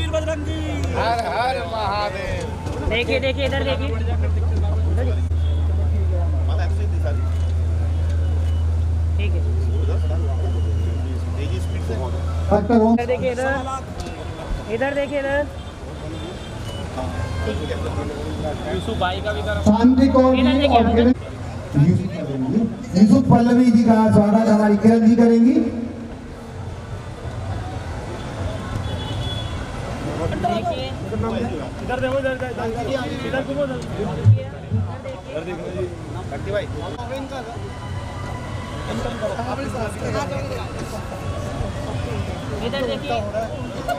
वीर बजरंगी। हर हर महादेव। देखिए देखिए इधर देखिए। ठीक है इधर देखिए इधर देखिए इधर। यूसुफ भाई का भी शांति को यूसुफ पल्लवी जी का स्वागत हमारी किरण जी करेंगी। इधर देखो इधर घूमो इधर देखिए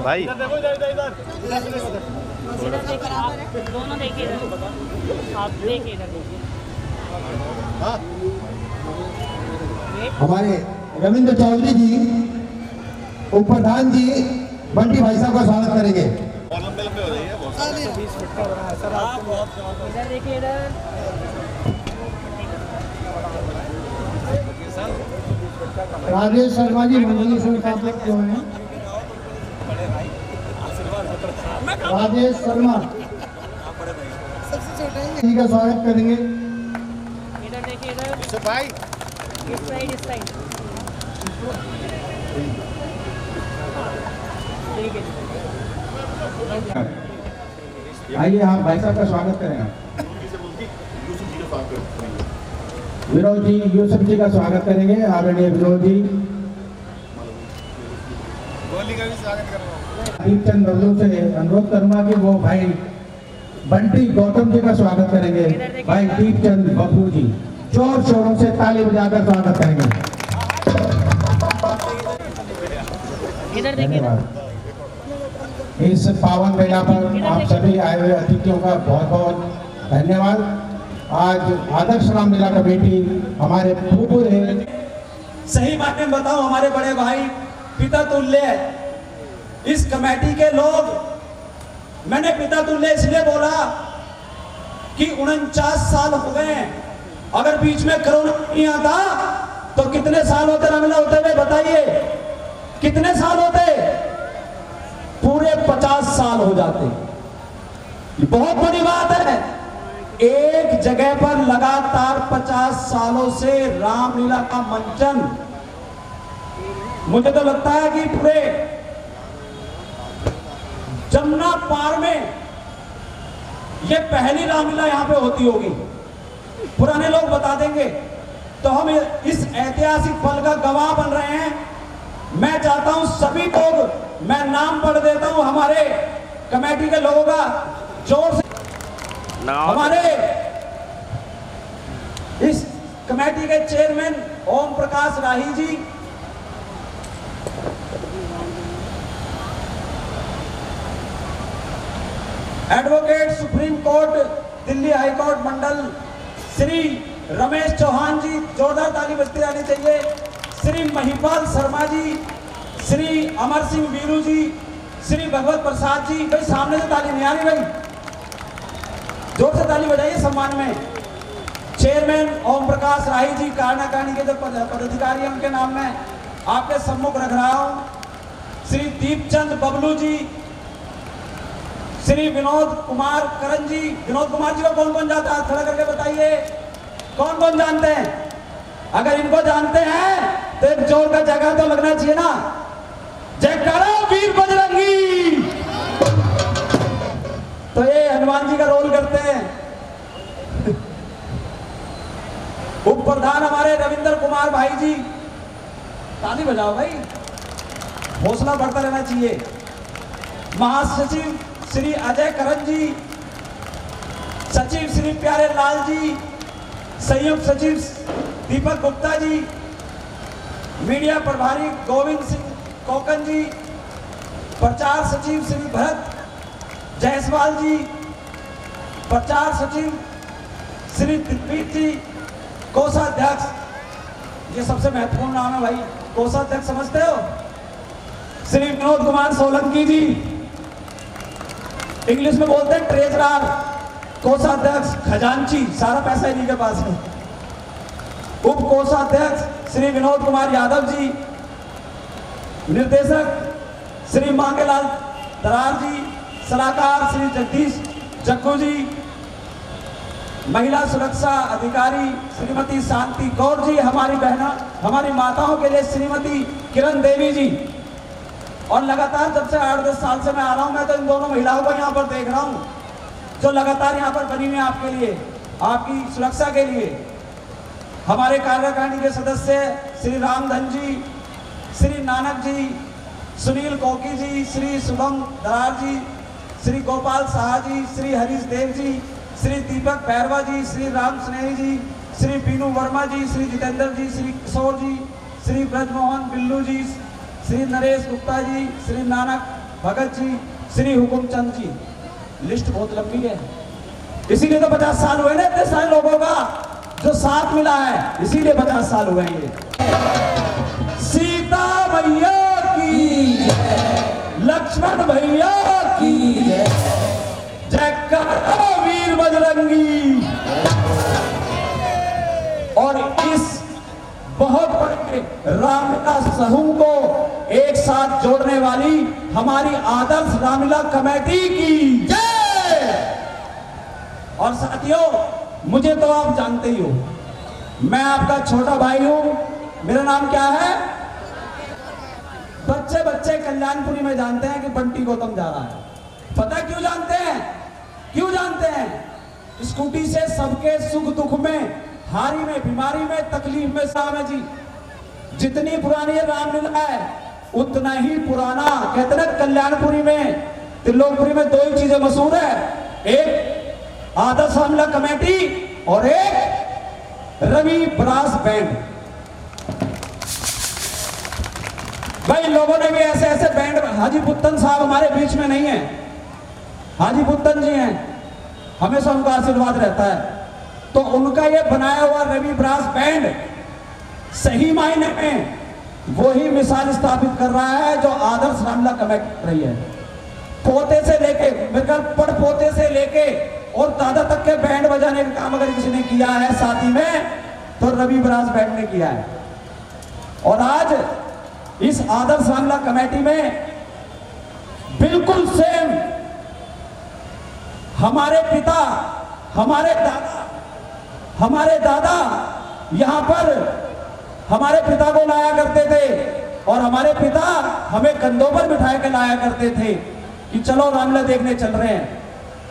भाई इधर देखो इधर इधर देखिए आप दोनों देखिए इधर। आप देखिए इधर देखिए। हमारे रविंद्र चौधरी जी उप प्रधान जी बंटी भाई साहब का स्वागत करेंगे। इधर देखिए इधर। राजेश शर्मा जी मंडली संस्थापक जो हैं राजेश शर्मा जी का स्वागत करेंगे। इधर देखिए इधर। भाई इस साइड इस साइड। ठीक है आइए आप भाई साहब का स्वागत करें। विनोद जी यूसुफ जी का स्वागत करेंगे। आदरणीय विनोद जी गोली का भी स्वागत कर रहा हूँ। दीपचंद बबलू से अनुरोध करूंगा कि वो भाई बंटी गौतम जी का स्वागत करेंगे। भाई दीपचंद बबलू जी जोर शोरों से ताली बजाकर स्वागत करेंगे। इधर देखिए। धन्यवाद। इस पावन बेला पर आप सभी आए हुए अतिथियों का बहुत बहुत धन्यवाद। आज आदर्श राम लीला कमेटी हमारे फूफुरे सही मायने में बताओ हमारे बड़े भाई पिता तुल्य इस कमेटी के लोग। मैंने पिता तुल्य इसलिए बोला कि 49 साल हो गए। अगर बीच में कोरोना नहीं आता तो कितने साल होते रामलीला होते हुए बताइए, कितने साल होते? पूरे 50 साल हो जाते। बहुत बड़ी बात है। एक जगह पर लगातार 50 सालों से रामलीला का मंचन, मुझे तो लगता है कि पूरे जमुना पार में ये पहली रामलीला यहां पे होती होगी। पुराने लोग बता देंगे। तो हम इस ऐतिहासिक पल का गवाह बन रहे हैं। मैं चाहता हूं सभी लोग, मैं नाम पढ़ देता हूं हमारे कमेटी के लोगों का, जोर से हमारे इस कमेटी के chairman Om Prakash Rahi ji, advocate Supreme Court Delhi High Court मंडल श्री रमेश चौहान जी, जोरदार ताली बजती रहनी चाहिए। श्री महिपाल शर्मा जी, श्री अमर सिंह वीरू जी, श्री भगवत प्रसाद जी। भाई सामने से ताली नहीं आ रही, भाई जोर से ताली बजाइए सम्मान में। चेयरमैन ओम प्रकाश राही जी, कार्यकारिणी के जो पदाधिकारी हैं उनके नाम में आपके सम्मुख रख रहा हूं। श्री दीपचंद बबलू जी, श्री विनोद कुमार करन जी। विनोद कुमार जी को कौन कौन जानता है? खड़ा करके बताइए कौन कौन जानते हैं। अगर इनको जानते हैं तो एक जोर का जगह तो लगना चाहिए ना। जयकारा वीर बजरंगी। तो ये हनुमान जी का रोल करते हैं। उप प्रधान हमारे रविंद्र कुमार भाई जी, ताली बजाओ भाई, हौसला बढ़ता रहना चाहिए। महासचिव श्री अजय करन जी, सचिव श्री प्यारे लाल जी, संयुक्त सचिव दीपक गुप्ता जी, मीडिया प्रभारी गोविंद सिंह कोकन जी, प्रचार सचिव श्री भरत जायसवाल जी, प्रचार सचिव श्री दिग्विजय जी, कोषाध्यक्ष, ये सबसे महत्वपूर्ण नाम है भाई, कोषाध्यक्ष समझते हो, श्री विनोद कुमार सोलंकी जी, इंग्लिश में बोलते हैं ट्रेजरर, कोषाध्यक्ष खजांची, सारा पैसा इन्हीं के पास है। उप कोषाध्यक्ष श्री विनोद कुमार यादव जी, निर्देशक श्री मांगेलाल दरार जी, सलाहकार श्री जगदीश जग्गू जी, महिला सुरक्षा अधिकारी श्रीमती शांति कौर जी, हमारी बहना हमारी माताओं के लिए श्रीमती किरण देवी जी। और लगातार जब से 8-10 साल से मैं आ रहा हूं, मैं तो इन दोनों महिलाओं को यहाँ पर देख रहा हूँ जो लगातार यहाँ पर बनी हुई है आपके लिए, आपकी सुरक्षा के लिए। हमारे कार्यकारिणी के सदस्य श्री रामधन जी, श्री नानक जी, सुनील कोकी जी, श्री शुभम दरार जी, श्री गोपाल शाह जी, श्री हरीश देव जी, श्री दीपक भैरवा जी, श्री राम स्नेही जी, श्री बीनू वर्मा जी, श्री जितेंद्र जी, श्री किशोर जी, श्री ब्रजमोहन बिल्लू जी, श्री नरेश गुप्ता जी, श्री नानक भगत जी, श्री हुकुमचंद जी। लिस्ट बहुत लंबी है, इसीलिए तो 50 साल हुए ना इतने सारे लोगों का जो साथ मिला है, इसीलिए 50 साल हुए हैं। सीता मैया की, लक्ष्मण भैया की जय करो वीर बजरंगी। और इस बहुत बड़े रामलीला समूह को एक साथ जोड़ने वाली हमारी आदर्श रामलीला कमेटी की जय। और साथियों, मुझे तो आप जानते ही हो, मैं आपका छोटा भाई हूं। मेरा नाम क्या है? बच्चे बच्चे कल्याणपुरी में जानते हैं कि बंटी गौतम जा रहा है। पता क्यों जानते हैं? क्यों जानते हैं? स्कूटी से सबके सुख दुख में, हारी में, बीमारी में, तकलीफ में सामने जी। जितनी पुरानी रामलीला है उतना ही पुराना, कहते ना कल्याणपुरी में, त्रिलोकपुरी में 2 ही चीजें मशहूर है, एक आदर्श रामलीला कमेटी और एक रवि ब्रास बैंड। भाई लोगों ने भी ऐसे ऐसे बैंड, हाजी पुत्तन साहब हमारे बीच में नहीं है, हाजी पुत्तन जी हैं, हमेशा उनका आशीर्वाद रहता है। तो उनका ये बनाया हुआ रवि ब्रास बैंड सही मायने में वही मिसाल स्थापित कर रहा है जो आदर्श रामलीला कमेटी रही है। पोते से लेके, मेरे पड़ पोते से लेके और दादा तक के बैंड बजाने का काम अगर किसी ने किया है साथी में, तो रवि ब्रास बैंड ने किया है। और आज इस आदर्श रामलीला कमेटी में बिल्कुल सेम हमारे पिता, हमारे दादा यहां पर हमारे पिता को लाया करते थे और हमारे पिता हमें कंधों पर बिठा के लाया करते थे कि चलो रामलीला देखने चल रहे हैं।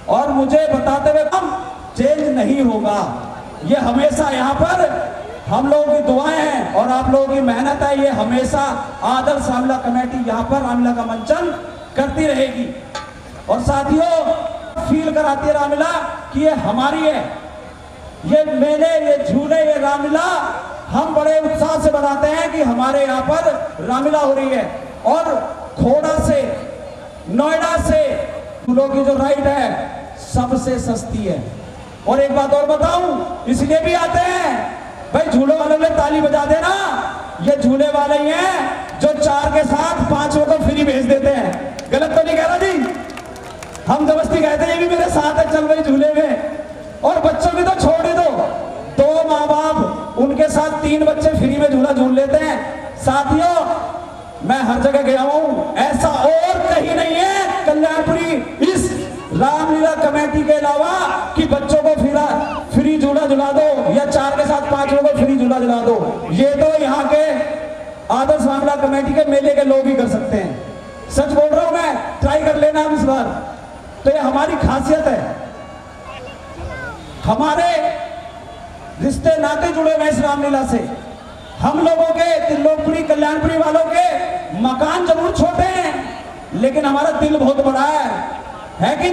और मुझे बताते हुए हम चेंज नहीं होगा, ये हमेशा यहाँ पर हम लोगों की दुआएं हैं और आप लोगों की मेहनत है, ये हमेशा आदर्श रामलीला कमेटी यहाँ पर रामलीला का मंचन करती रहेगी। और साथियों, फील कराती है रामलीला कि ये हमारी है, ये मेले, ये झूले, ये रामलीला हम बड़े उत्साह से बनाते हैं कि हमारे यहाँ पर रामलीला हो रही है। और खोड़ा से, नोएडा से झूलों की जो राइड है सबसे सस्ती है। और एक बात और बताऊं, इसलिए भी आते हैं भाई, झूले वालों ने ताली बजा देना, ये झूले वाले ही हैं जो 4 के साथ 5 को फ्री भेज देते हैं। गलत तो नहीं कह रहा जी? हम जबरदस्ती कहते हैं ये भी मेरे साथ है, चल भाई झूले में। और बच्चों की तो छोड़ ही दो, 2 माँ बाप उनके साथ 3 बच्चे फ्री में झूला झूल लेते हैं। साथियों, मैं हर जगह गया हूं, ऐसा और कहीं नहीं है कल्याणपुरी इस रामलीला कमेटी के अलावा कि बच्चों को फ्री झूला झुला दो या 4 के साथ 5 को फ्री झूला झुला दो। ये तो यहाँ के आदर्श रामलीला कमेटी के मेले के लोग ही कर सकते हैं। सच बोल रहा हूं मैं, ट्राई कर लेना इस बार। तो ये हमारी खासियत है, हमारे रिश्ते नाते जुड़े हुए इस रामलीला से। हम लोगों के त्रिलोकपुरी कल्याणपुरी वालों के मकान जरूर छोटे हैं लेकिन हमारा दिल बहुत बड़ा है कि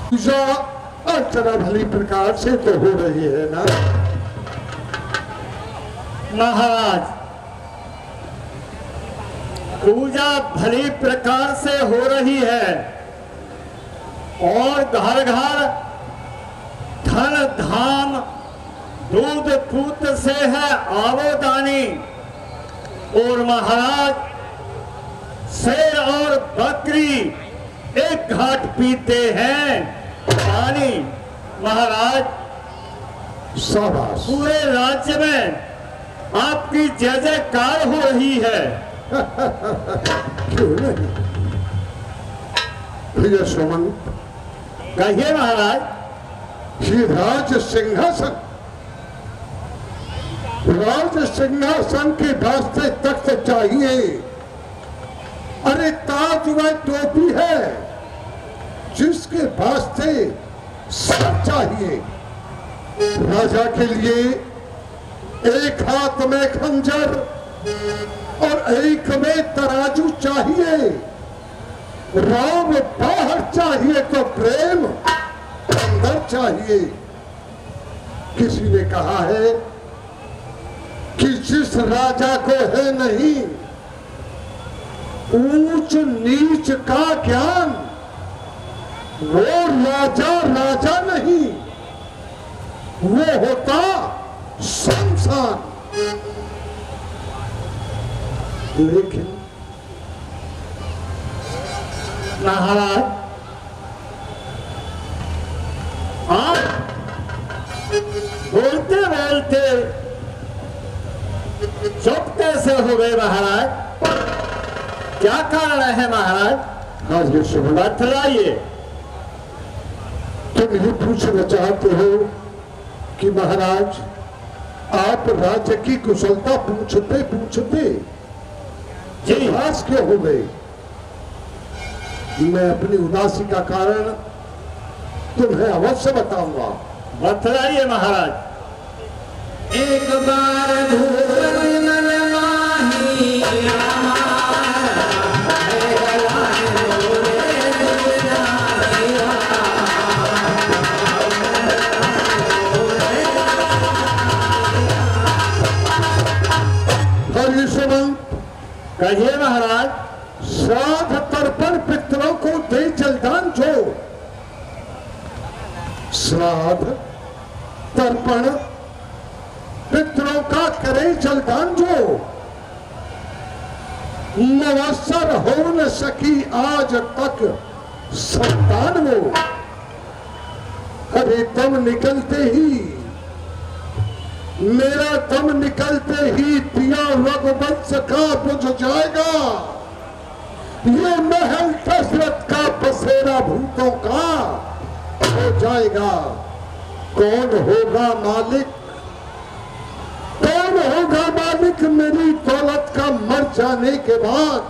पूजा अर्चना भली प्रकार से तो हो रही है ना महाराज? पूजा भली प्रकार से हो रही है और घर घर धन धाम दूध पूत से है आवोदानी। और महाराज शेर और बकरी एक घाट पीते हैं पानी। महाराज शाबाश। पूरे राज्य में आपकी जय जयकार हो रही है। क्यों नहीं भैया सुमन, कहिए महाराज। ये राज सिंहासन के वास्ते तख्त चाहिए। अरे ताज व टोपी है जिसके वास्ते सर चाहिए। राजा के लिए एक हाथ में खंजर और एक में तराजू चाहिए। राम बाहर चाहिए तो प्रेम अंदर चाहिए। किसी ने कहा है कि जिस राजा को है नहीं ऊंच नीच का ज्ञान, वो राजा नहीं, वो होता शमशान। लेकिन महाराज आप बोलते बोलते चुप कैसे हो गए महाराज? क्या कारण है महाराज? आज ये शुभ बतलाइए। तुम ये पूछना चाहते हो कि महाराज आप राज्य की कुशलता पूछते पूछते जी उदास क्यों हो गए? मैं अपनी उदासी का कारण तुम्हें अवश्य बताऊंगा। बतलाइए महाराज। एक बार कहिए महाराज। श्राद्ध तर्पण पितरों को दे जलदान जो। श्राद्ध तर्पण पितरों का करे जलदान जो। नवसर हो न सकी आज तक संतान वो। अरे दम निकलते ही, मेरा दम निकलते ही पिया रघुवंश का बुझ जाएगा। ये महल दशरथ का बसेरा भूतों का हो जाएगा। कौन होगा मालिक? कौन होगा मालिक मेरी दौलत का मर जाने के बाद?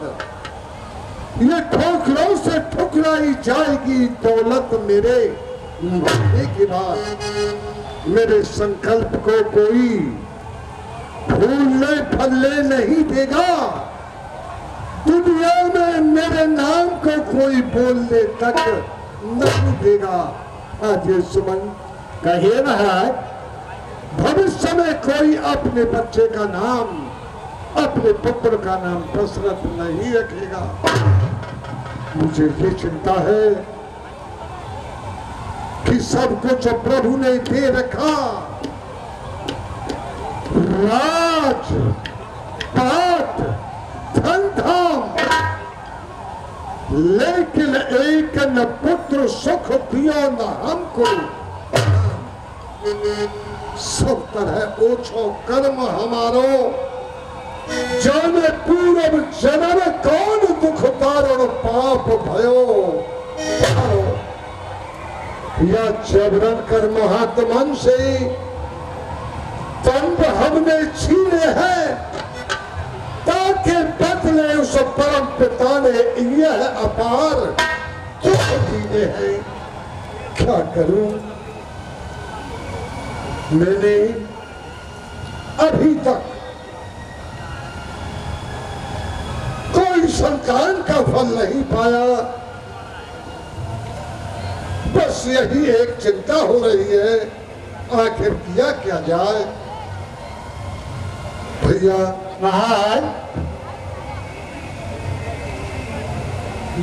ये ठोकरों से ठुकराई जाएगी दौलत मेरे मरने के बाद। मेरे संकल्प को कोई फूलने फलने नहीं देगा। दुनिया में मेरे नाम को कोई बोलने तक नहीं देगा। आज ये सुमन कहिए महाराज। भविष्य में कोई अपने बच्चे का नाम, अपने पुत्र का नाम दशरथ नहीं रखेगा। मुझे ये चिंता है कि सब कुछ प्रभु ने दे रखा, राज पाट धन धाम, लेकिन एक न पुत्र सुख दियो न हमको। सब तरह ओछो कर्म हमारो, जाने पूर्व जन्म कौन दुख दारुण पाप भयो। या जबरन कर महात्मन से दंड हमने छीने हैं, ताकि बदले उस परम पिता ने यह अपार दुख दिए हैं। क्या करूं, मैंने अभी तक कोई संतान का फल नहीं पाया। बस यही एक चिंता हो रही है, आखिर किया क्या जाए। भैया महाराज,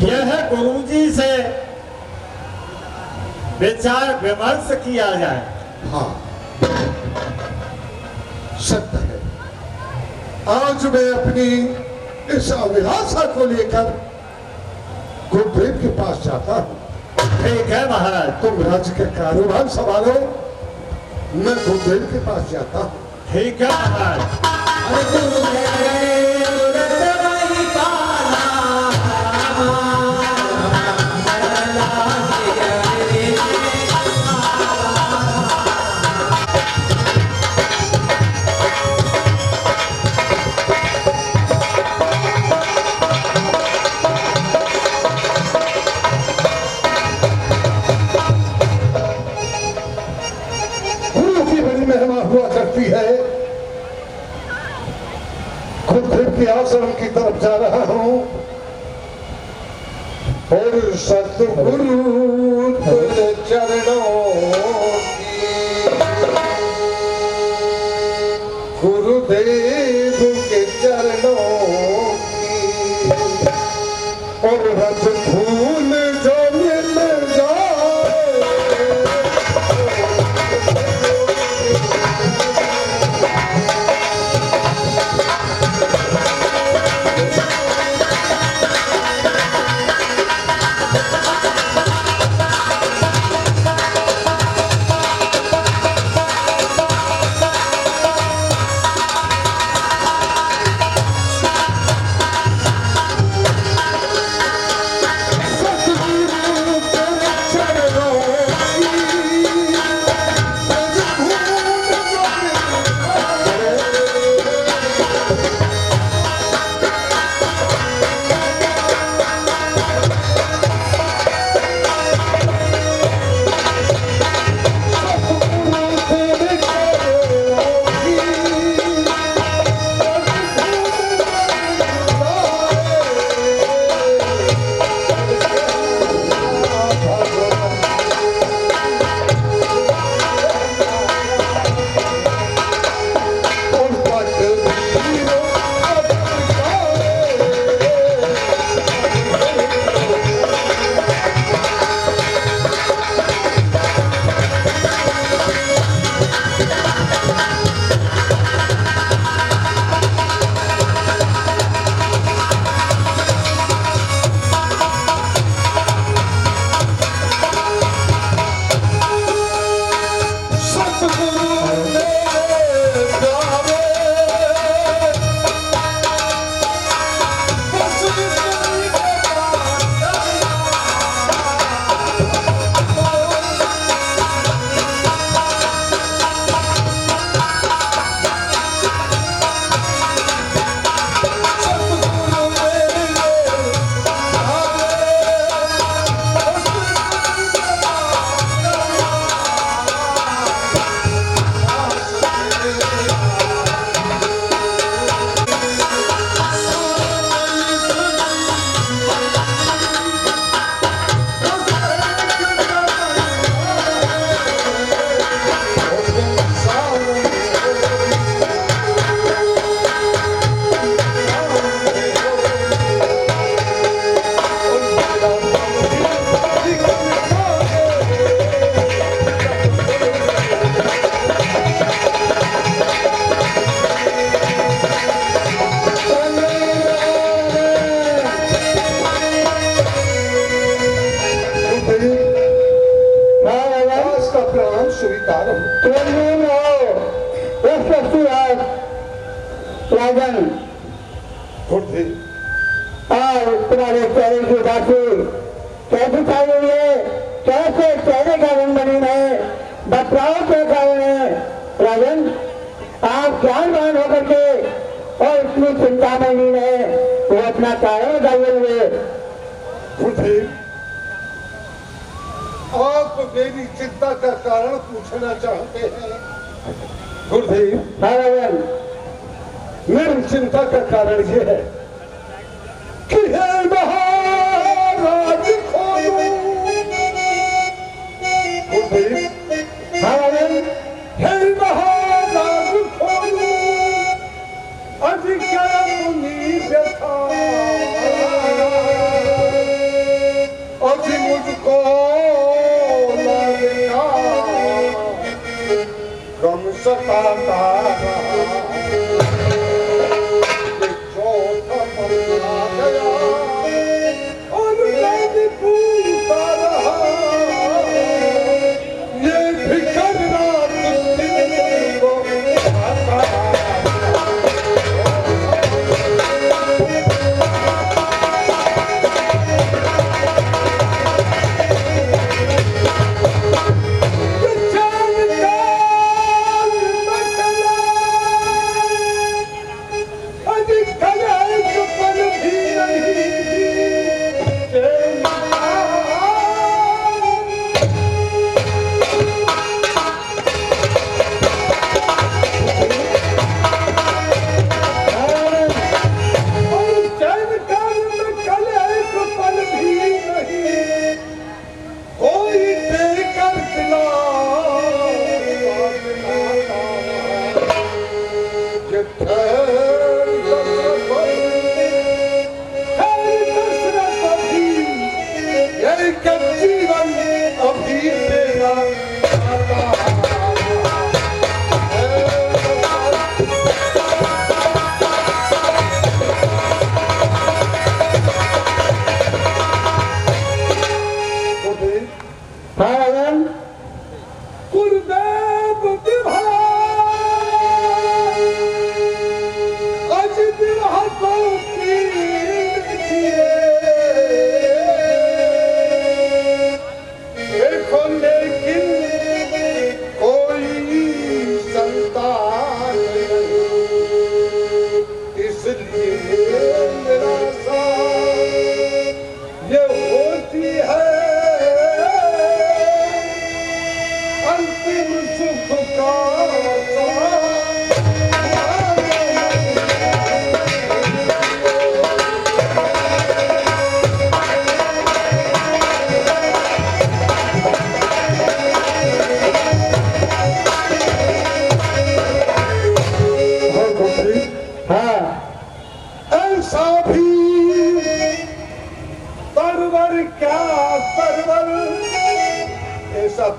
यह गुरुजी से विचार विमर्श किया जाए। हाँ, सत्य है। आज मैं अपनी इस अभिलाषा को लेकर गुरुदेव के पास जाता हूँ। ठीक है महाराज। तुम राज्य के कारोबार संभालो, मैं गुरुदेव के पास जाता हूँ। ठीक है महाराज। हुआ करती है। गुरुदेव के आश्रम की तरफ जा रहा हूँ और सतगुरु तेरे चरणों की, गुरुदेव के चरणों की, और रज फूल जो मिल जाए और तुम्हारे चरण की बातें कैसे चाहिए, कैसे चेहरे का रंग बनी है, बदलाव के कारण है। राजन, आप ज्ञानवान होकर के और इतनी चिंता में लीन है, वो अपना कारण बताइए। आप मेरी चिंता का कारण पूछना चाहते हैं? गुरुदेव, हाँ राजन, मेरी चिंता का कारण ये है कि हे महाराज खोलू। गुरुदेव, हाँ राजन, हे महाराज खोलू, अधिकार मुनि व्यथा, अभी मुझको लगेगा कम सताता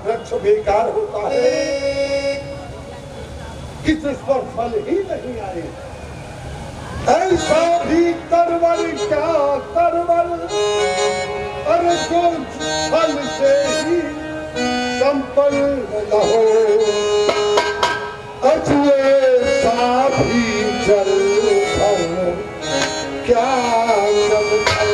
वृक्ष बेकार होता है कि जिस पर फल ही नहीं आए। ऐसा भी तरवर क्या तरवर, अरे जो फल से ही संपन्न न हो। अजुए सा भी जल भर क्या जल भर।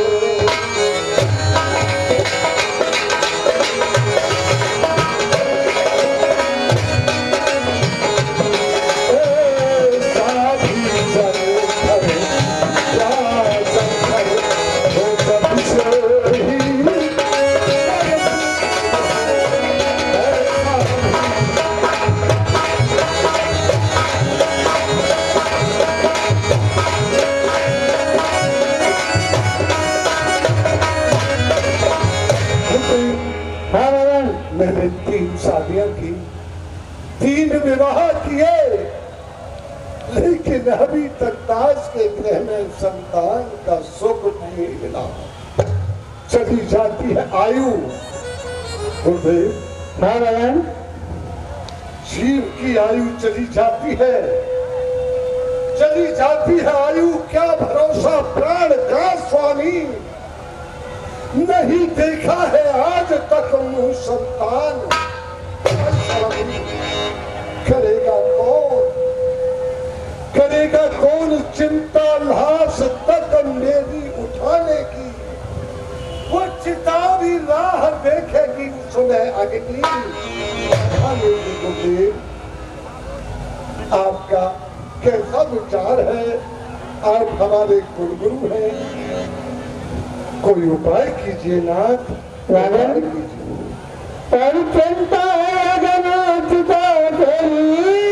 मैंने 3 शादियां की, 3 विवाह किए, लेकिन अभी तक दास के गृह में संतान का सुख नहीं मिला। चली जाती है आयु। गुरुदेव, नारायण, जीव की आयु चली जाती है, चली जाती है आयु। क्या भरोसा प्राण का स्वामी, नहीं देखा है आज तक मुँह संतान। करेगा कौन, करेगा कौन चिंता लाश तक मेरी उठाने की। वो चिता भी राह देखेगी उसमें है आगे की आपका कैसा विचार है? आप हमारे कुलगुरु हैं, कोई उपाय कीजिए नाथ। राजन पर चिंता चिता तेरी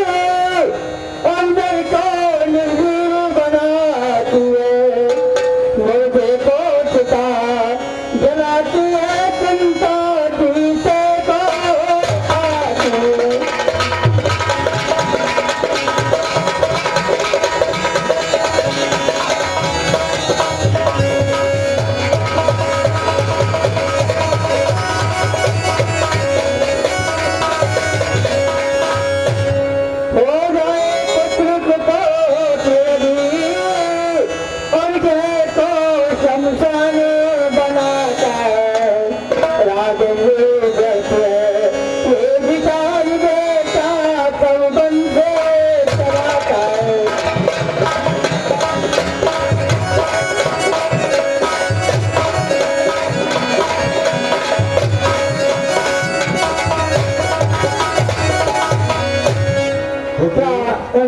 अंदर को निर्भीर बनाती है, मुझे को चिता जलाती है, चिंता तुझसे को आती है।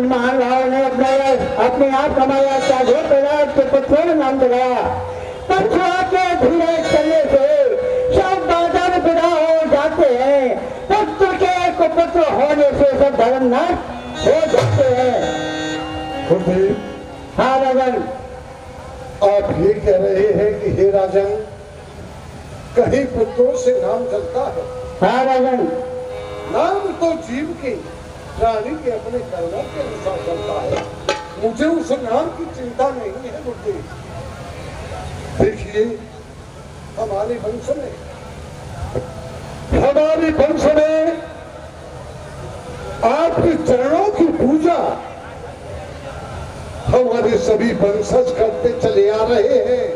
महाराज ने अपने आप कमाया, क्या पुत्र नाम दिलाया। पक्षुआ के धीरे चलने से सब बादल विदा हो जाते हैं, पुत्र के कुपुत्र होने से सब धर्म नष्ट हो जाते हैं। हाँ राजन, आप ये कह रहे हैं कि हे राजन, कहीं पुत्रों से नाम चलता है? हाँ राजन, नाम तो जीव के प्राणी के अपने कर्मों के अनुसार चलता है, मुझे उस नाम की चिंता नहीं है। मुझे देखिए, हमारे वंश में आपके चरणों की पूजा हमारे सभी वंशज करते चले आ रहे हैं।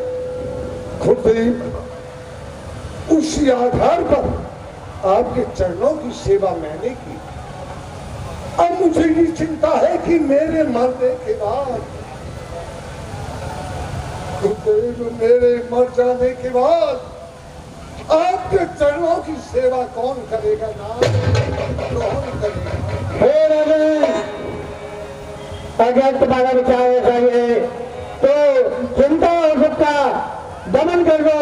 खुद उसी आधार पर आपके चरणों की सेवा मैंने की। अब मुझे ये चिंता है कि मेरे मरने के बाद, मेरे मर जाने के बाद आपके चरणों की सेवा कौन करेगा? नाम कौन करेगा? अगर तुम्हारा विचार ऐसा है तो चिंता और दुख का दमन कर दो।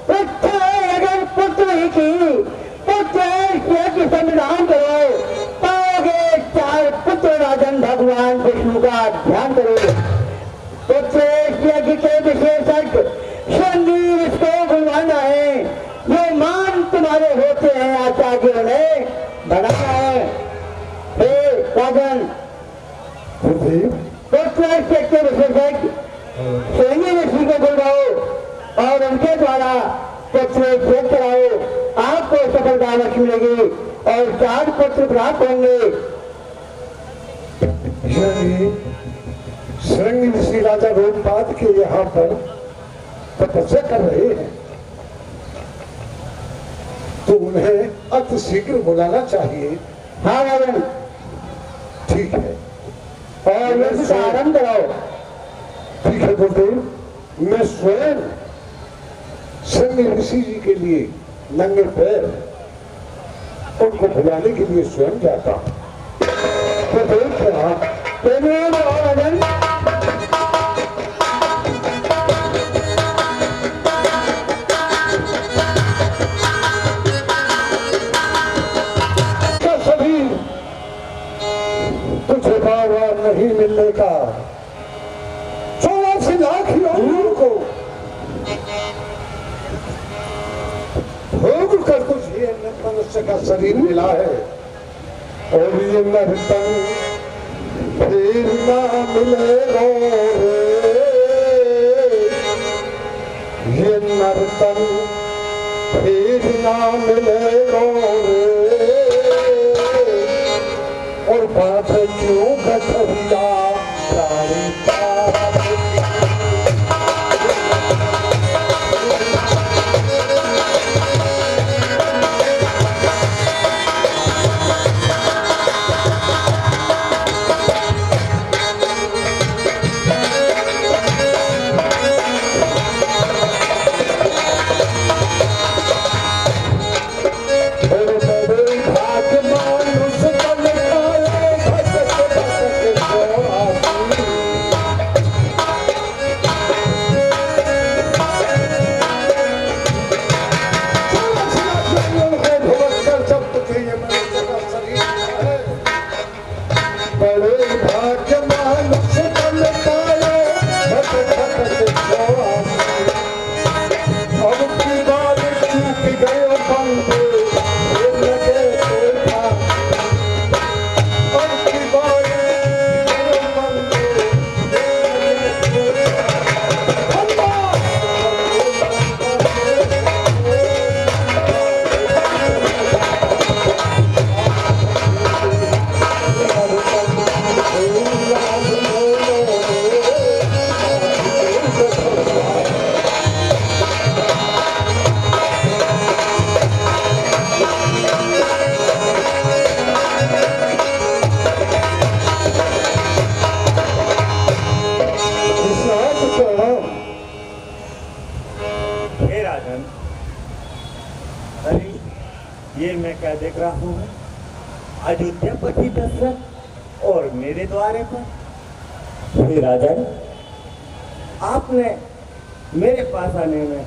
अगर पुत्र ही की संविधान करो, पाओगे 4 पुत्र। राजन भगवान विष्णु का ध्यान करो। पुत्र यज्ञ के विशेषज्ञ संगीत इसको बुलवाना है, ये मान तुम्हारे होते हैं आचार्यों ने बनाया है। हे राजन, पुत्र के विशेषज्ञ संगी ऋषि को बुलवाओ और उनके द्वारा पुत्र भेद कराओ, आपको सफलता अवश्य मिलेगी और 4 पुत्र प्राप्त होंगे। श्रृंगी ऋषि राजा रोमपाद के यहाँ पर तपस्या कर रहे हैं, तो उन्हें अति शीघ्र बुलाना चाहिए। हाँ राजन, ठीक है, और यज्ञ का आरंभ कराओ। ठीक है गुरुदेव, मैं स्वयं श्रृंगी ऋषि जी के लिए नंगे पैर उनको बुलाने के लिए स्वयं जाता हूँ। गुरुदेव प्रणाम। राजन, सभी तुझे बार नहीं मिलने का 84 लाख योगियों को भोग कर तुझे मनुष्य का शरीर मिला है, और ये नर्तन फिर ना मिलेगा रे, ये नर्तन फिर ना मिलेगा रे, और बात क्यों कठरिया प्राणी देख रहा हूँ अयोध्यापति दशरथ और मेरे द्वारे पर। हे राजन, आपने मेरे पास आने में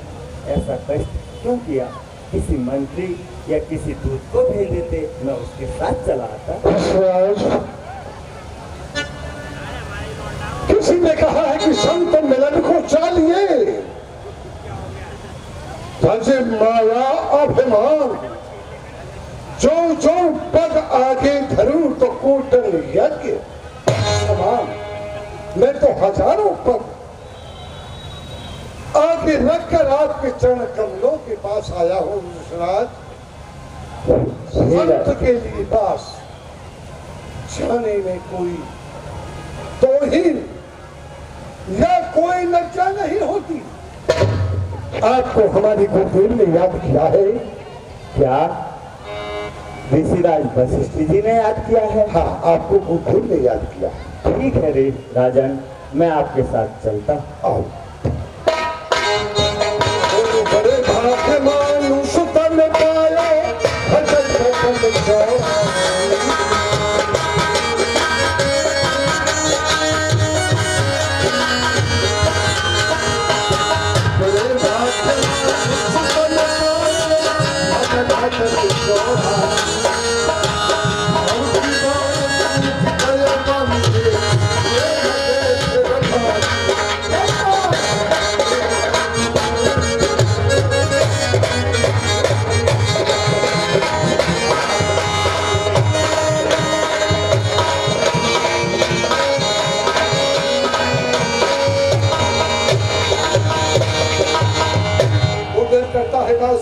ऐसा कष्ट क्यों किया? किसी मंत्री या किसी दूत को भेज देते, मैं उसके साथ चला आता। किसी ने कहा है कि संत मिलन को चाहिए, तजे माया अभिमान, जो जो पद आगे धरूं तो कोटन यज्ञ समान। मैं तो हजारों पद आगे रखकर आपके चरण कमलों के पास आया हूँ विश्वनाथ। संत के लिए पास जाने में कोई तौहीन या कोई लज्जा नहीं होती। आपको हमारी गुरुदेव ने याद किया है क्या ऋषिराज वशिष्ठ जी ने याद किया है? हाँ, आपको गुरुदेव ने याद किया है। ठीक है रे राजन, मैं आपके साथ चलता। आओ। बड़े भाग्य मानुष तन पाया, भजन भजन जाओ। बड़े भाग्य मानुष तन पाया, भजन भजन जाओ।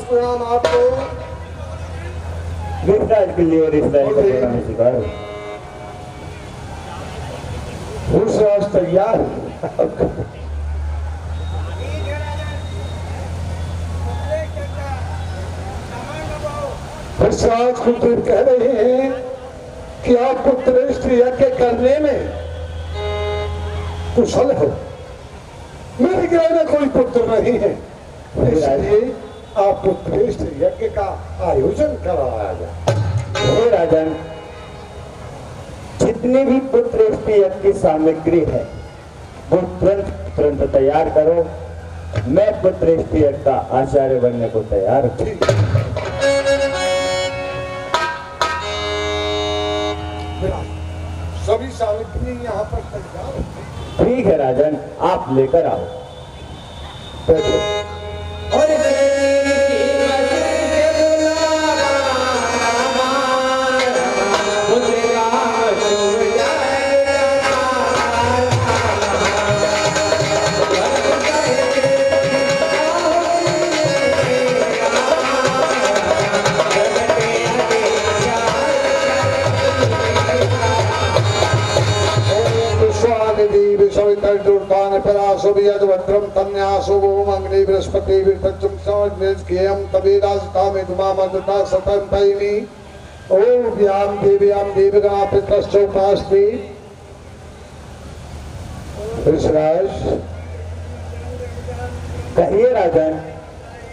प्रणाम आपको। ऋषिराज के लिए ऋषिराज का प्रणाम स्वीकार। ऋषिराज तैयार। ऋषिराज कुलदेव कह रहे हैं कि आप पुत्रेष्ठ यज्ञ करने में कुशल हो। मेरे ग्रह में कोई पुत्र नहीं है, इसलिए आप पुत्रेष्ठ यज्ञ का आयोजन कराया जाए। हे राजन, जितनी भी पुत्रेष्ठ यज्ञ की सामग्री है वो तुरंत तैयार करो। मैं पुत्रेष्ठ यज्ञ का आचार्य बनने को तैयार हूँ। सभी सामग्री यहाँ पर तैयार है। ठीक है राजन, आप लेकर आओ। भद्रम तन्यासो ओम अग्नि बृहस्पति विरतचुम समज्ञेयम तबे राजता में धुमामदता सतम पैनी ओम व्याम देव्याम देवगा पितश्चोपास्ति। ऋषिराज, कहिए राजन,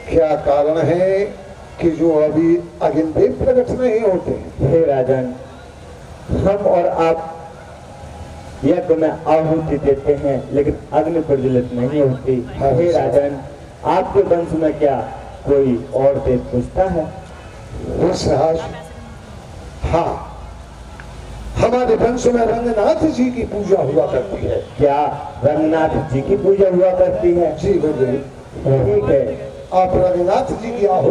क्या कारण है कि जो अभी अग्निदेव प्रकट नहीं होते? हे राजन, हम और आप यज्ञ में आहुति देते हैं लेकिन अग्नि प्रज्वलित नहीं होती। हे राजन, आपके वंश में क्या कोई और देव पूछता है? हाँ, हमारे वंश में रंगनाथ जी की पूजा हुआ करती है। क्या रंगनाथ जी की पूजा हुआ करती है? जी गुरुदेव। ठीक है, आप रंगनाथ जी की ओम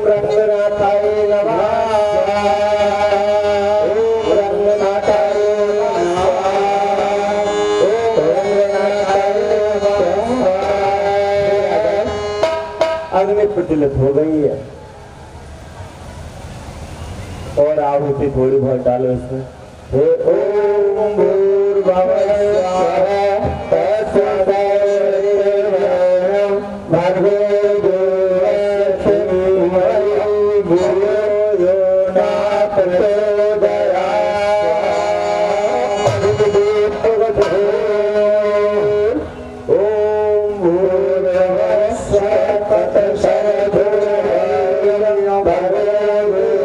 रंगनाथाय नमः। अग्नि प्रज्वलित हो गई है और आहुति थोड़ी बहुत डालो इसमें। हे ओम भूर्भुवः स्वः तत्सवितुर्वरेण्यं भर्गो देवस्य धीमहि धियो यो न प्रचोदयात्। ओम भूर्भुवः स्वः तत्सवितुर्वरेण्यं भर्गो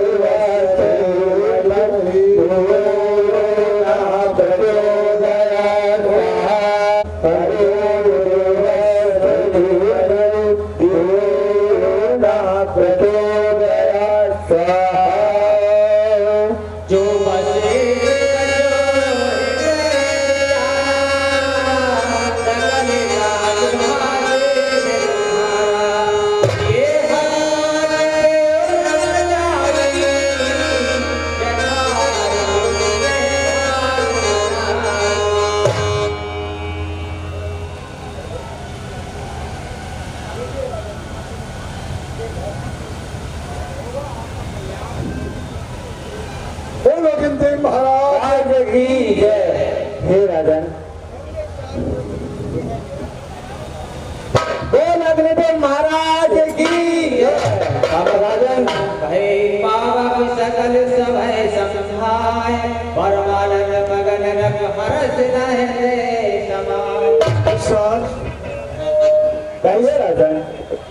बोलो गिनदेव महाराज की जय। हे राजन, बोल अग्निदेव महाराज की जय। बाबा राजन बाबा सकल समय समझाए, परमानंद मगन रख हरस नहे समाए। कहिए राजन,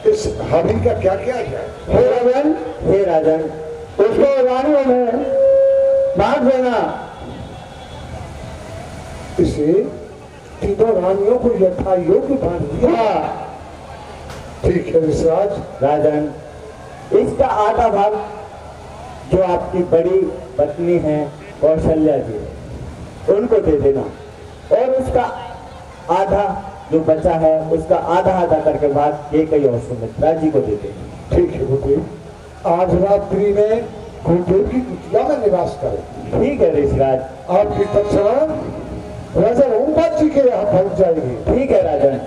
इस हावी का क्या किया जाए? हे राजन, हे राजन, उसको रानियों में बांट देना। इसे तीनों रानियों को यथा योग्य बांट दिया। ठीक है विश्राज। राजन, इसका आधा भाग जो आपकी बड़ी पत्नी है कौशल्या जी, उनको दे देना, और उसका आधा जो बचा है उसका आधा आधा करके भाग ये कई और सुमित्रा जी को दे देना। ठीक है गुरुदेव, आज रात्रि में गुरुदेव की कुटिया में निवास करें। ठीक है ऋषिराज। आपकी तत्सरा राजा ओमपाद जी के यहाँ पहुंच जाएगी। ठीक है राजन।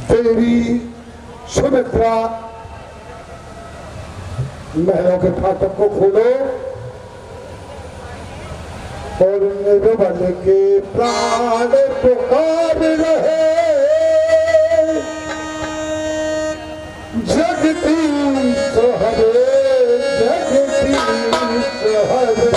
देवी सुमित्रा, महलों के फाटक को खोलो और निर्बल के प्राण पुकार रहे। जगदीश हरे, जगदीश हरे,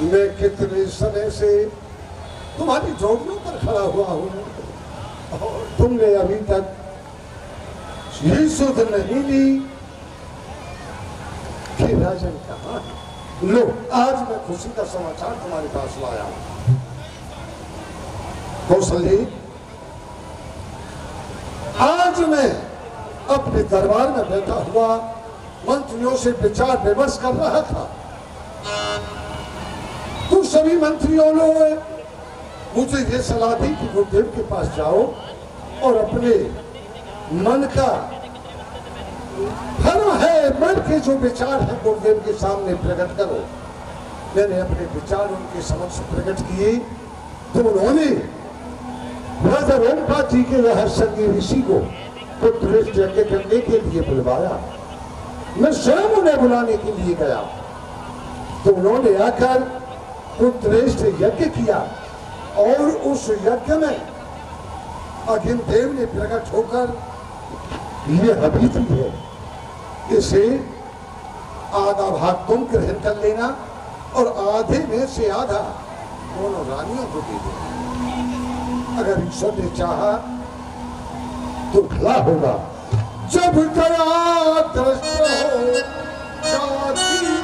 मैं कितने समय से तुम्हारी झोपड़ियों पर खड़ा हुआ हूं और तुमने अभी तक ये सुध नहीं ली कि राजन कहाँ है। लो, आज मैं खुशी का समाचार तुम्हारे पास लाया हूं। कौशल्य, आज मैं अपने दरबार में बैठा हुआ मंत्रियों से विचार विमर्श कर रहा था। तो सभी मंत्रियों ने मुझे ये सलाह दी कि गुरुदेव के पास जाओ और अपने मन का धर्म है, मन के जो विचार है गुरुदेव के सामने प्रकट करो। मैंने अपने विचार उनके समक्ष प्रकट किए तो उन्होंने राजा ओमपाद जी के यहाँ संगी ऋषि को पुत्रश्रेष्ठ यज्ञ करने के लिए बुलवाया। मैं स्वयं उन्हें बुलाने के लिए गया तो उन्होंने आकर पुत्रश्रेष्ठ यज्ञ किया और उस यज्ञ में अग्नि देव ने प्रकट होकर ये हबी दी है, इसे आधा भाग तुम ग्रहण कर लेना और आधे में से आधा दोनों रानियों को दे देना। अगर ईश्वर ने चाहा तो भला होगा। जब दया दृष्ट हो जाती है,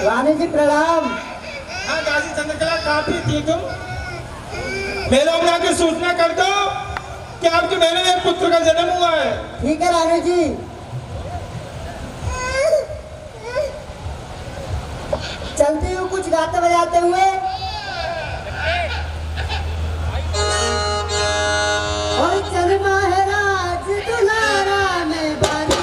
रानी जी प्रणाम। हाँ दासी चंद्रकला, काफी थी तुम। मेरे लोग आके सूचना कर दो कि आपके बहन में पुत्र का जन्म हुआ है। ठीक है रानी जी। चलती हूँ कुछ गाते बजाते हुए। और जन्मा है राज दुलारा में बारी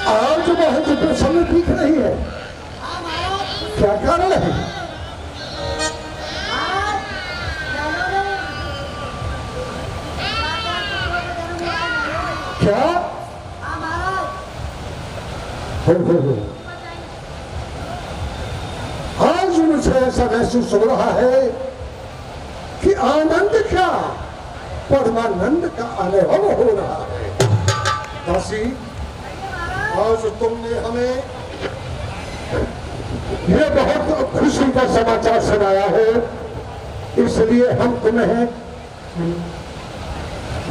आज बहुत प्रसन्न दिख रही है, क्या कारण है? क्या हो। आज मुझे ऐसा महसूस हो रहा है कि आनंद क्या परमानंद का अनुभव हो रहा है। दासी, आज तुमने हमें यह बहुत खुशी का समाचार सुनाया है, इसलिए हम तुम्हें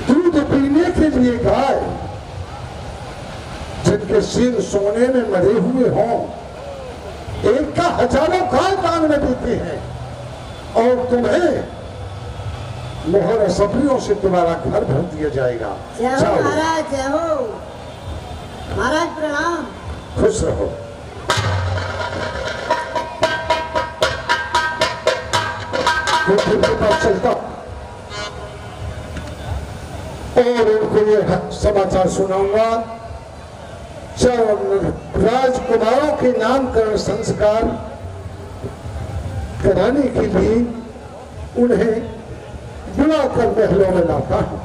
दूध पीने के लिए गाय जिनके सिर सोने में मरे हुए हों, एक का हजारों गाय दान में देते हैं और तुम्हें मोहर सब्रियों से तुम्हारा घर भर दिया जाएगा। जय हो महाराज, जय हो महाराज, प्रणाम। खुश रहो। के पास चलता और उनको ये समाचार सुनाऊंगा। जब राजकुमारों के नामकरण संस्कार कराने के लिए उन्हें बुलाकर महलों में लाता हूं।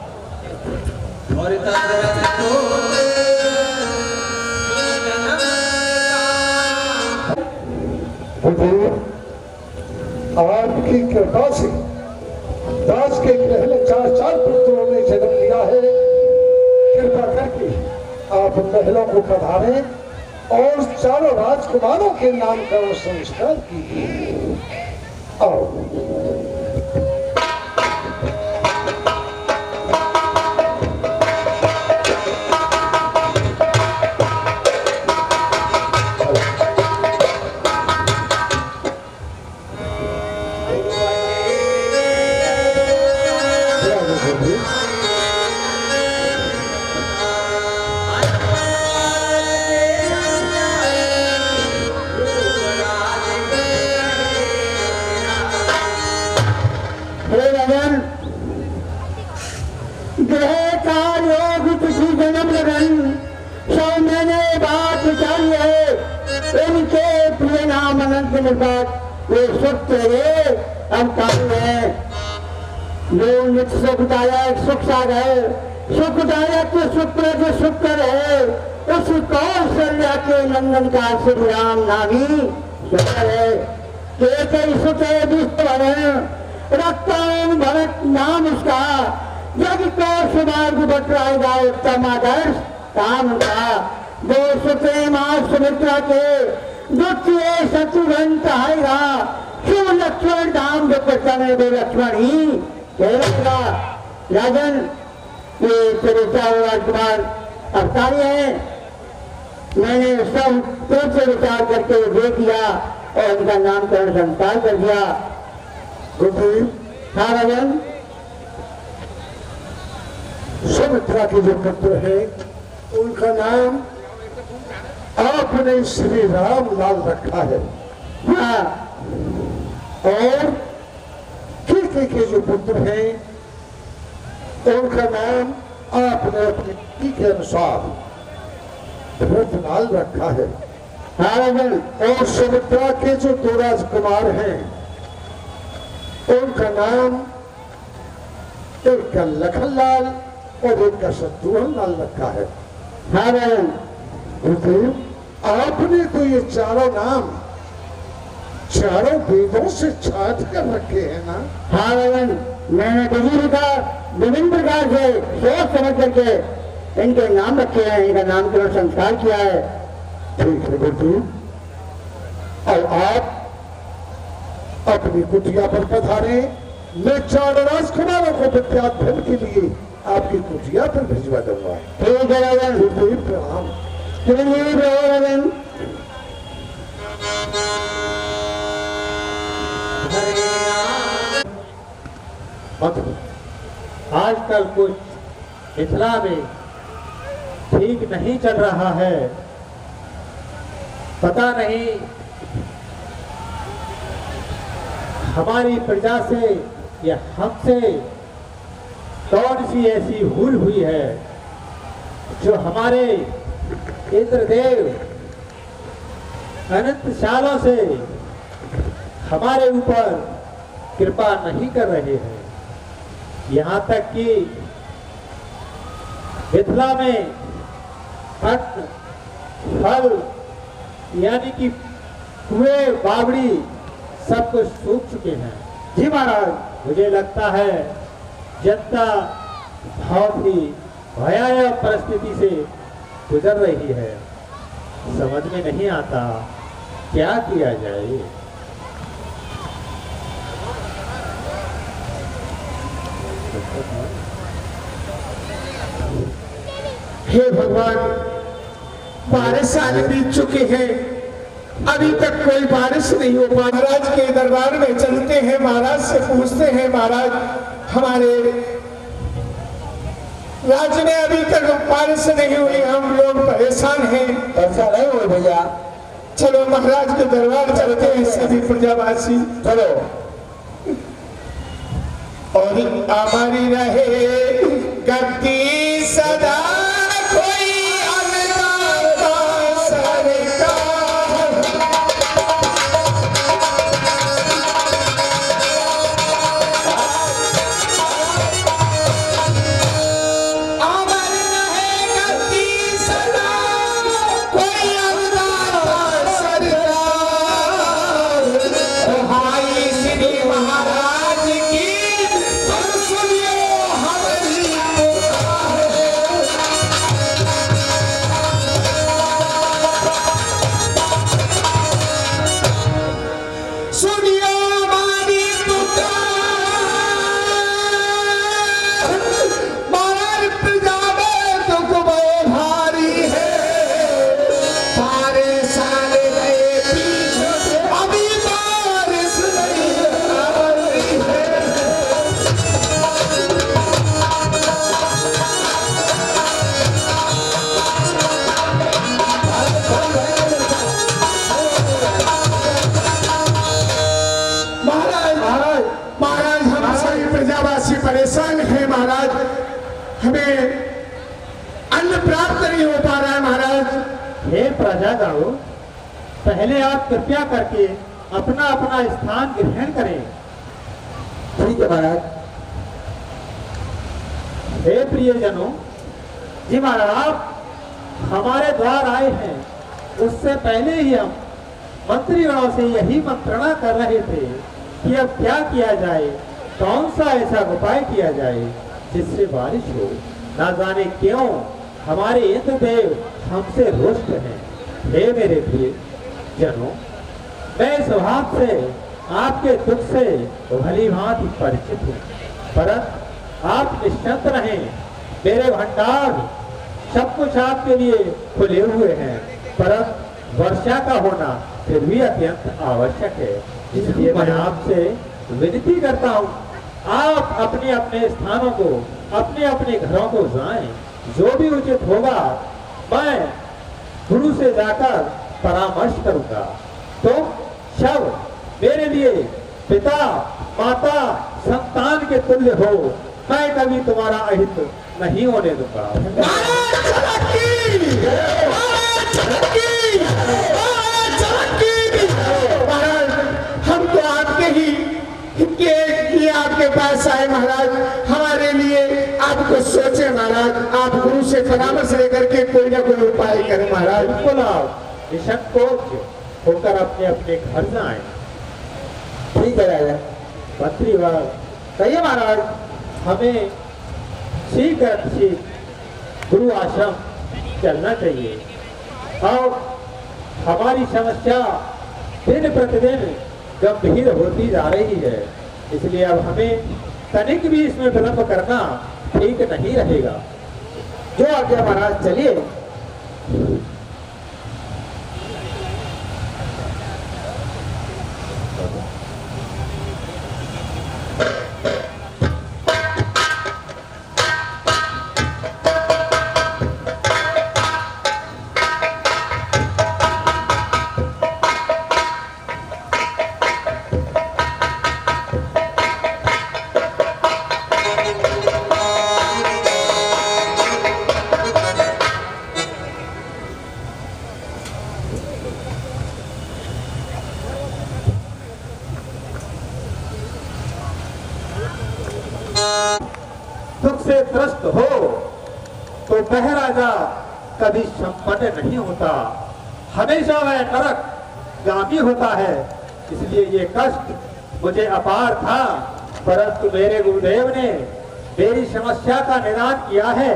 आपकी कृपा से दास के पहले 4 पुत्रों ने जन्म लिया है। कृपा करके आप महलों को पधारें और चारों राजकुमारों के नामकरण संस्कार कीजिए। आओ। सुखदायक सुख सागर सुखदायक सुप्रद शुक्र है, उस कौशल्या के नंदन का श्री राम नामी शुक्र है। केतई सुते विश्वरण रक्तान भरत नाम उसका, जग को सुमार्ग बटराएगा उत्तम आदर्श काम का। दो सुते मां सुमित्रा के द्वितीय शत्रुघ्न कहाएगा, शिव लक्ष्मण धाम जो प्रचन दो लक्ष्मण ही कहेगा। राजन, ये तेरे चारों राजकुमार अवतारी हैं। मैंने सब सोच विचार करके देख लिया और उनका नामकरण संस्कार कर दिया। हाँ राजन, सुमित्रा के जो पुत्र है उनका नाम आपने श्री राम लाल रखा है। हाँ, और के जो पुत्र हैं उनका नाम आपने अपनी रीति के अनुसार भरतलाल रखा है। और सुमित्रा के जो 2 राजकुमार हैं उनका नाम एक का लखनलाल और एक का शत्रुघ्न लाल रखा है। हाँ रावण। आपने तो ये चारों नाम चारों वेदों से छाट कर रखे हैं ना? हाँ रावण, मैंने विभिन्न प्रकार से सोच समझ करके इनके नाम रखे हैं, इनका नामकरण संस्कार किया है। ठीक है गुरुदेव, और आप अपनी कुटिया पर पधारे। मैं चार राजकुमारों को विद्याध्ययन के लिए आपकी कुटिया पर भिजवा दूंगा। ठीक है रावण। गुरुदेव प्रणाम। चिरंजीव रहो रावण। आजकल कुछ मिथिला में ठीक नहीं चल रहा है। पता नहीं हमारी प्रजा से या हमसे कौन सी ऐसी भूल हुई है जो हमारे इंद्रदेव अनंत सालों से हमारे ऊपर कृपा नहीं कर रहे हैं। यहाँ तक कि मिथिला में अन्न फल यानी कि कुएं बावड़ी सब कुछ सूख चुके हैं। जी महाराज, मुझे लगता है जनता बहुत ही भयावह परिस्थिति से गुजर रही है। समझ में नहीं आता क्या किया जाए। हे भगवान, 12 साल बीत चुके हैं, अभी तक कोई बारिश नहीं हो पा। महाराज के दरबार में चलते हैं, महाराज से पूछते हैं, महाराज हमारे राज्य में अभी तक बारिश नहीं हुई, हम लोग परेशान हैं। ऐसा नहीं हो भैया। चलो महाराज के दरबार चलते हैं सभी प्रजावासी। चलो। और हमारी रहे गद्दी सदा कोई अनदाता सरकार। अमर रहे गद्दी सदा कोई अनदाता सरकार। भाई श्री महाराज की परेशान है महाराज, हमें अन्न प्राप्त नहीं हो पा रहा है महाराज। हे प्रजागणों, पहले आप कृपया करके अपना अपना स्थान ग्रहण करें। ठीक है महाराज। हे प्रियजनों, जी महाराज आप हमारे द्वार आए हैं, उससे पहले ही हम मंत्रीगणों से यही मंत्रणा कर रहे थे कि अब क्या किया जाए, कौन सा ऐसा उपाय किया जाए जिससे बारिश हो। ना जाने क्यों हमारे इंद्रदेव हमसे रुष्ट हैं। हे मेरे प्रिय जनों, मैं स्वभाव से आपके दुख से भली भांति परिचित हूँ, परंतु आप निश्चिंत रहें, मेरे भंडार सब कुछ आपके लिए खुले हुए हैं, परंतु वर्षा का होना फिर भी अत्यंत आवश्यक है। इसलिए मैं आपसे विनती करता हूँ, आप अपने अपने स्थानों को, अपने अपने घरों को जाएं। जो भी उचित होगा मैं गुरु से जाकर परामर्श करूंगा। तुम सब मेरे लिए पिता माता संतान के तुल्य हो, मैं कभी तुम्हारा अहित नहीं होने दूंगा। हम तो आपके ही के जाए महाराज, हमारे लिए आप कुछ सोचे महाराज, आप गुरु से परामर्श लेकर के कोई ना कोई उपाय करें महाराज। बिल्कुल आप निसंकोच होकर अपने अपने घर जाएं। ठीक है राजा। मंत्रीवर कहिए महाराज। हमें शीघ्र गुरु आश्रम चलना चाहिए और हमारी समस्या दिन प्रतिदिन गंभीर होती जा रही है, इसलिए अब हमें तनिक भी इसमें विलंब करना ठीक नहीं रहेगा। जो आज्ञा महाराज, चलिए। दुख से त्रस्त हो तो वह राजा कभी संपन्न नहीं होता, हमेशा वह नरक गामी होता है। इसलिए ये कष्ट मुझे अपार था, परंतु मेरे गुरुदेव ने मेरी समस्या का निदान किया है।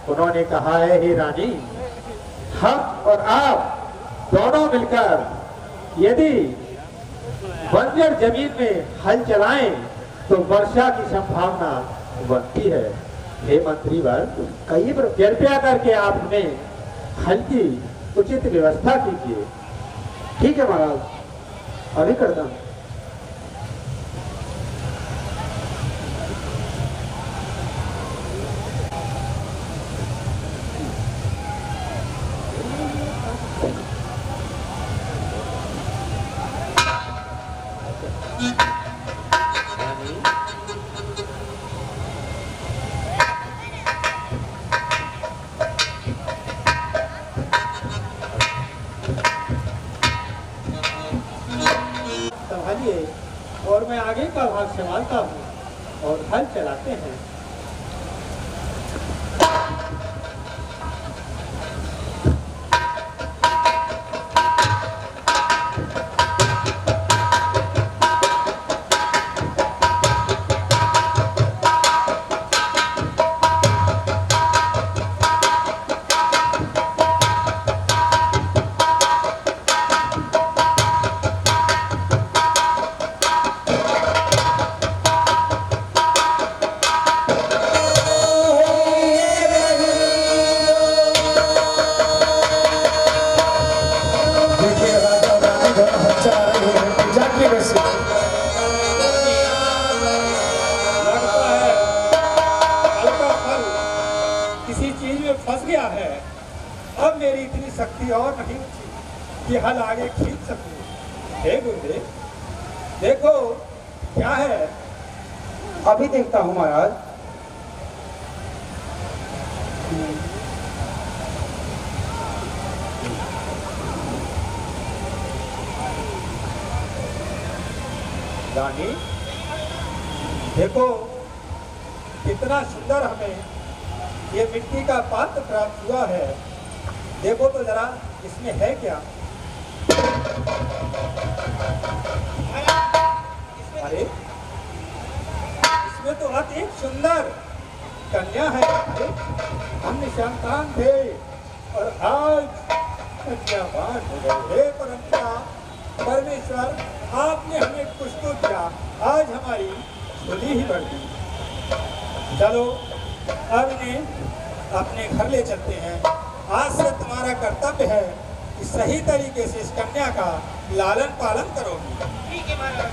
उन्होंने कहा है, हे रानी, हम और आप दोनों मिलकर यदि बंजर जमीन में हल चलाएं तो वर्षा की संभावना बनती है। हे मंत्रीवर, कहिए पर कृपया करके आप हमें हल की उचित व्यवस्था कीजिए। ठीक है महाराज, अभी करता हूँ। संभालिए और मैं आगे का भाग संभालता हूँ और हल चलाते हैं। किसी चीज में फंस गया है, अब मेरी इतनी शक्ति और नहीं बची कि हल आगे खींच सकूं। हे गुरुदेव, देखो क्या है। अभी देखता हूँ महाराज। रानी, देखो कितना सुंदर हमें ये मिट्टी का पात्र प्राप्त हुआ है। देखो तो जरा इसमें है क्या। अरे इसमें तो अति सुंदर कन्या है। हम निसंतान थे और आज कन्यावान हो गए। हे परमपिता परमेश्वर, आपने हमें कुछ तो दिया, आज हमारी झोली ही बढ़ गई। चलो अब इन्हें अपने घर ले चलते हैं। आज से तुम्हारा कर्तव्य है कि सही तरीके से इस कन्या का लालन पालन करोगी। ठीक है महाराज।